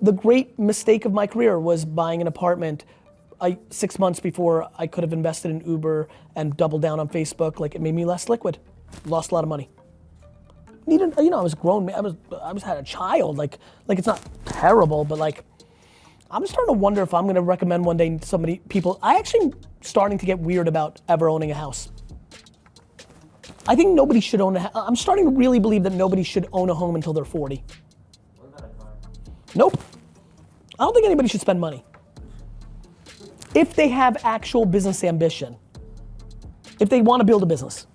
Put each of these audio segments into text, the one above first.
the great mistake of my career was buying an apartment 6 months before I could have invested in Uber and doubled down on Facebook. Like, it made me less liquid. Lost a lot of money. I was a grown man. I was had a child. Like it's not terrible, but like, I'm starting to wonder if I'm gonna recommend one day people. I actually am starting to get weird about ever owning a house. I think nobody should own a house. I'm starting to really believe that nobody should own a home until they're 40. What about a car? Nope. I don't think anybody should spend money. If they have actual business ambition, if they want to build a business,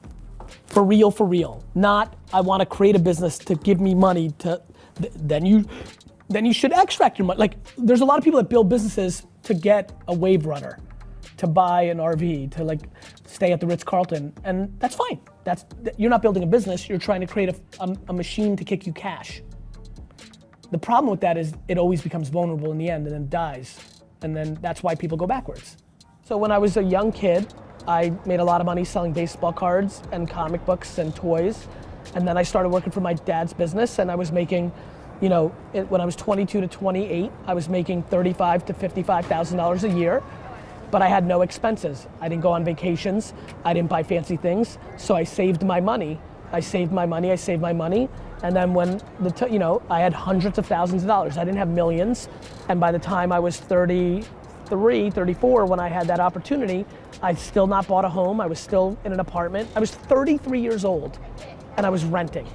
for real, not I want to create a business to give me money to, then you should extract your money. Like, there's a lot of people that build businesses to get a wave runner, to buy an RV, to like stay at the Ritz-Carlton, and that's fine. You're not building a business, you're trying to create a machine to kick you cash. The problem with that is it always becomes vulnerable in the end and then dies. And then that's why people go backwards. So when I was a young kid, I made a lot of money selling baseball cards and comic books and toys. And then I started working for my dad's business, and I was making, when I was 22 to 28, I was making $35,000 to $55,000 a year, but I had no expenses. I didn't go on vacations, I didn't buy fancy things, so I saved my money. I saved my money, and then when I had hundreds of thousands of dollars. I didn't have millions, and by the time I was 33, 34, when I had that opportunity, I'd still not bought a home. I was still in an apartment. I was 33 years old, and I was renting.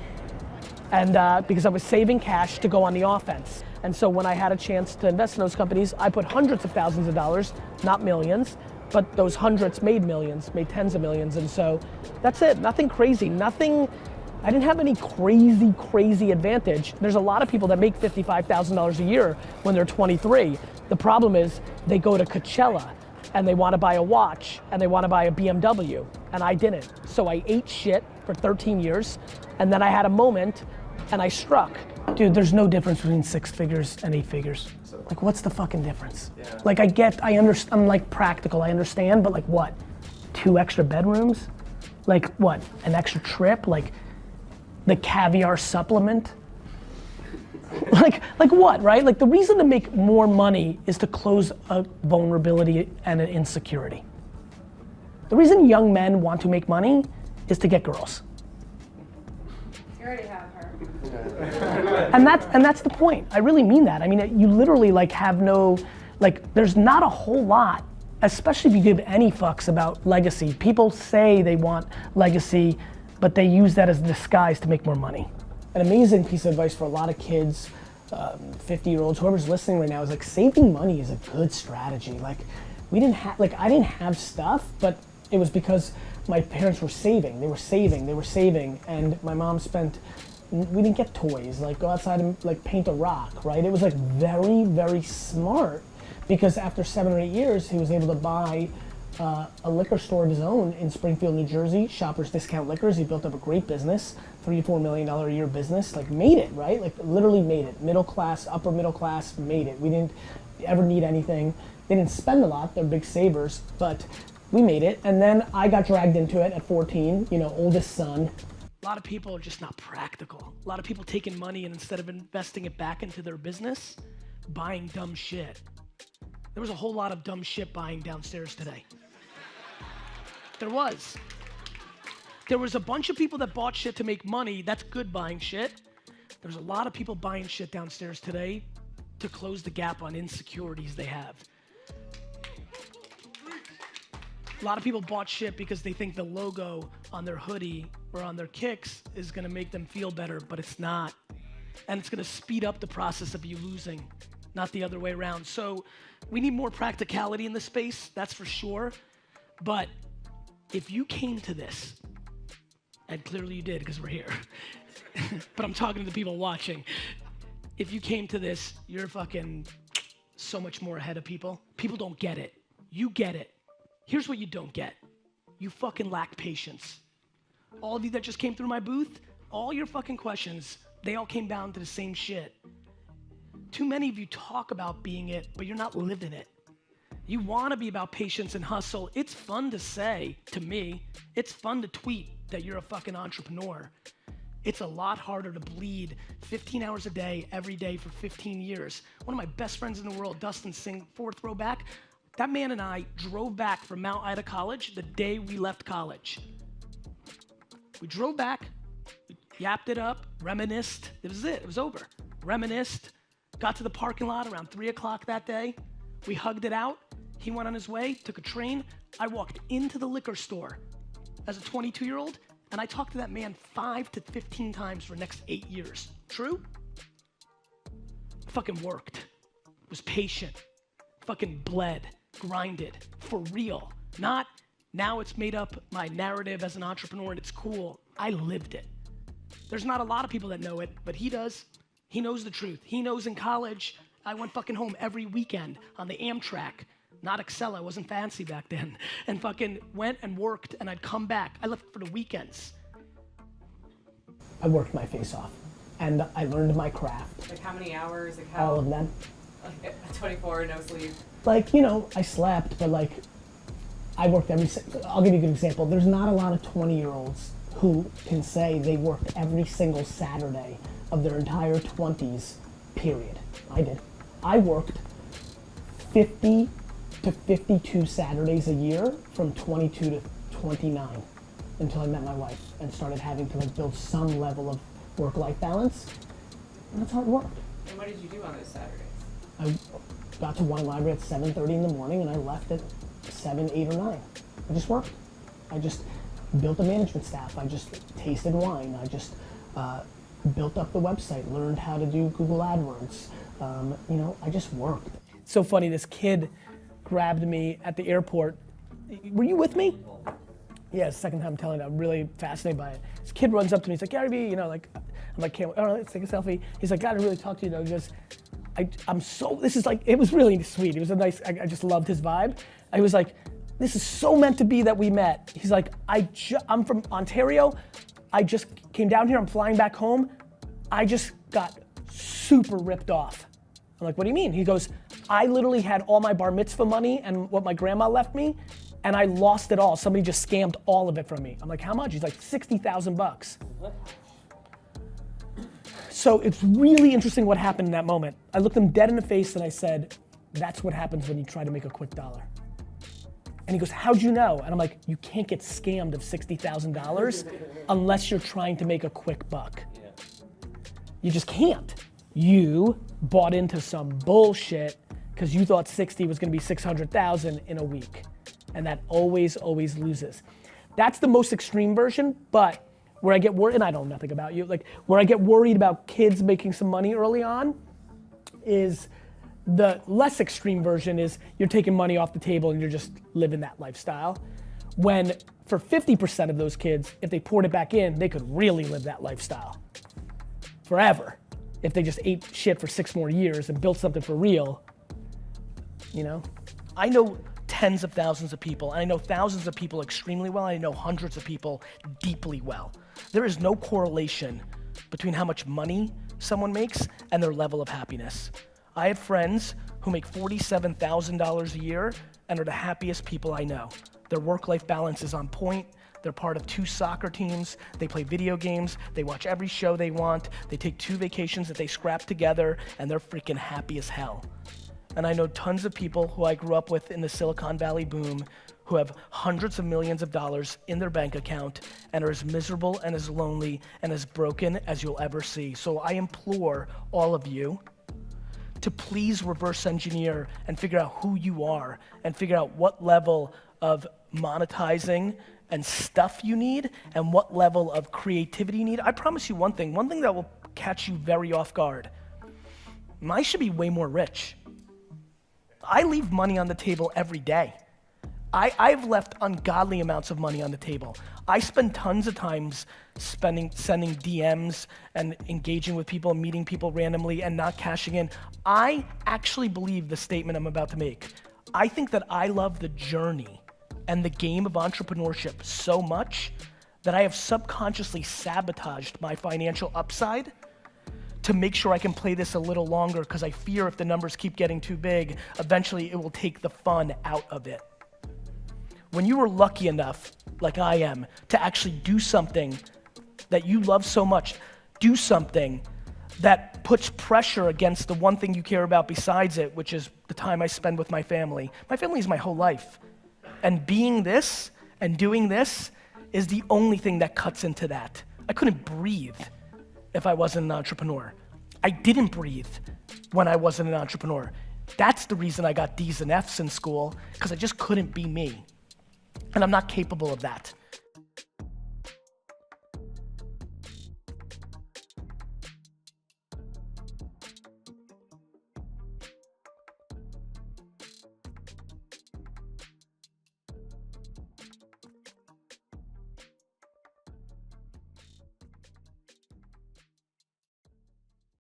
And because I was saving cash to go on the offense. And so when I had a chance to invest in those companies, I put hundreds of thousands of dollars, not millions, but those hundreds made millions, made tens of millions. And so that's it, nothing crazy, I didn't have any crazy advantage. There's a lot of people that make $55,000 a year when they're 23. The problem is they go to Coachella and they want to buy a watch and they want to buy a BMW, and I didn't. So I ate shit for 13 years, and then I had a moment and I struck. Dude, there's no difference between 6 figures and 8 figures. Like, what's the fucking difference? Yeah. Like, I understand, I'm like practical, I understand, but like what? 2 extra bedrooms? Like what, an extra trip? Like the caviar supplement? like what, right? Like, the reason to make more money is to close a vulnerability and an insecurity. The reason young men want to make money is to get girls. You already have her. And that's the point. I really mean that. I mean, you literally have no, there's not a whole lot, especially if you give any fucks about legacy. People say they want legacy, but they use that as a disguise to make more money. An amazing piece of advice for a lot of kids, 50-year-olds, whoever's listening right now, is saving money is a good strategy. I didn't have stuff, but it was because my parents were saving. They were saving, and my mom we didn't get toys, go outside and paint a rock, right? It was very, very smart, because after 7 or 8 years, he was able to buy a liquor store of his own in Springfield, New Jersey, Shoppers Discount Liquors. He built up a great business, $3 to $4 million a year business, made it, right? Literally made it. Middle class, upper middle class, made it. We didn't ever need anything. They didn't spend a lot, they're big savers, but we made it. And then I got dragged into it at 14, oldest son. A lot of people are just not practical. A lot of people taking money and instead of investing it back into their business, buying dumb shit. There was a whole lot of dumb shit buying downstairs today. There was. There was a bunch of people that bought shit to make money. That's good buying shit. There's a lot of people buying shit downstairs today to close the gap on insecurities they have. A lot of people bought shit because they think the logo on their hoodie or on their kicks is gonna make them feel better, but it's not. And it's gonna speed up the process of you losing, not the other way around. So we need more practicality in this space, that's for sure. But if you came to this, and clearly you did because we're here, but I'm talking to the people watching. If you came to this, you're fucking so much more ahead of people. People don't get it. You get it. Here's what you don't get. You fucking lack patience. All of you that just came through my booth, all your fucking questions, they all came down to the same shit. Too many of you talk about being it, but you're not living it. You wanna be about patience and hustle. It's fun to say, to me, it's fun to tweet that you're a fucking entrepreneur. It's a lot harder to bleed 15 hours a day, every day for 15 years. One of my best friends in the world, Dustin Singh, fourth row back, that man and I drove back from Mount Ida College the day we left college. We drove back, we yapped it up, reminisced, it was over. Reminisced, got to the parking lot around 3 o'clock that day, we hugged it out, he went on his way, took a train, I walked into the liquor store as a 22-year-old, and I talked to that man 5 to 15 times for the next 8 years. True? Fucking worked, was patient, fucking bled, grinded, for real. Not, now it's made up my narrative as an entrepreneur and it's cool. I lived it. There's not a lot of people that know it, but he does. He knows the truth. He knows in college, I went fucking home every weekend on the Amtrak, not Excel, I wasn't fancy back then, and fucking went and worked and I'd come back. I left for the weekends. I worked my face off and I learned my craft. Like how many hours? Like All of them. Like 24, no sleep. Like, you know, I slept, but like, I worked I'll give you a good example. There's not a lot of 20-year-olds who can say they worked every single Saturday of their entire 20s, period. I did. I worked 50 to 52 Saturdays a year from 22 to 29 until I met my wife and started having to like build some level of work-life balance. And that's how it worked. And what did you do on those Saturdays? I got to wine library at 7:30 in the morning and I left at 7, 8, or 9. I just worked. I just built a management staff. I just tasted wine. I just built up the website, learned how to do Google AdWords. You know, I just worked. So funny, this kid grabbed me at the airport. Were you with me? Yeah, it's the second time I'm telling it. I'm really fascinated by it. This kid runs up to me. He's like, Gary Vee, you know, like, I'm like, oh, let's take a selfie. He's like, gotta really talk to you, though. He goes, I'm so, this is like, it was really sweet. It was a nice, I just loved his vibe. I was like, this is so meant to be that we met. He's like, I'm from Ontario. I just came down here, I'm flying back home. I just got super ripped off. I'm like, what do you mean? He goes, I literally had all my bar mitzvah money and what my grandma left me, and I lost it all. Somebody just scammed all of it from me. I'm like, how much? He's like, 60,000 bucks. So it's really interesting what happened in that moment. I looked him dead in the face and I said, that's what happens when you try to make a quick dollar. And he goes, how'd you know? And I'm like, you can't get scammed of $60,000 unless you're trying to make a quick buck. Yeah. You just can't. You bought into some bullshit because you thought 60 was gonna be 600,000 in a week. And that always, always loses. That's the most extreme version, but where I get worried, and I know nothing about you, like where I get worried about kids making some money early on is the less extreme version is you're taking money off the table and you're just living that lifestyle. When for 50% of those kids, if they poured it back in, they could really live that lifestyle forever. If they just ate shit for 6 more years and built something for real, you know? I know tens of thousands of people, and I know thousands of people extremely well, and I know hundreds of people deeply well. There is no correlation between how much money someone makes and their level of happiness. I have friends who make $47,000 a year and are the happiest people I know. Their work-life balance is on point. They're part of 2 soccer teams. They play video games. They watch every show they want. They take 2 vacations that they scrap together, and they're freaking happy as hell. And I know tons of people who I grew up with in the Silicon Valley boom who have hundreds of millions of dollars in their bank account and are as miserable and as lonely and as broken as you'll ever see. So I implore all of you to please reverse engineer and figure out who you are and figure out what level of monetizing and stuff you need and what level of creativity you need. I promise you one thing that will catch you very off guard. I should be way more rich. I leave money on the table every day. I've left ungodly amounts of money on the table. I spend tons of times sending DMs and engaging with people, meeting people randomly and not cashing in. I actually believe the statement I'm about to make. I think that I love the journey and the game of entrepreneurship so much that I have subconsciously sabotaged my financial upside to make sure I can play this a little longer because I fear if the numbers keep getting too big, eventually it will take the fun out of it. When you are lucky enough, like I am, to actually do something that you love so much, do something that puts pressure against the one thing you care about besides it, which is the time I spend with my family. My family is my whole life. And being this and doing this is the only thing that cuts into that. I couldn't breathe if I wasn't an entrepreneur. I didn't breathe when I wasn't an entrepreneur. That's the reason I got D's and F's in school, because I just couldn't be me. And I'm not capable of that.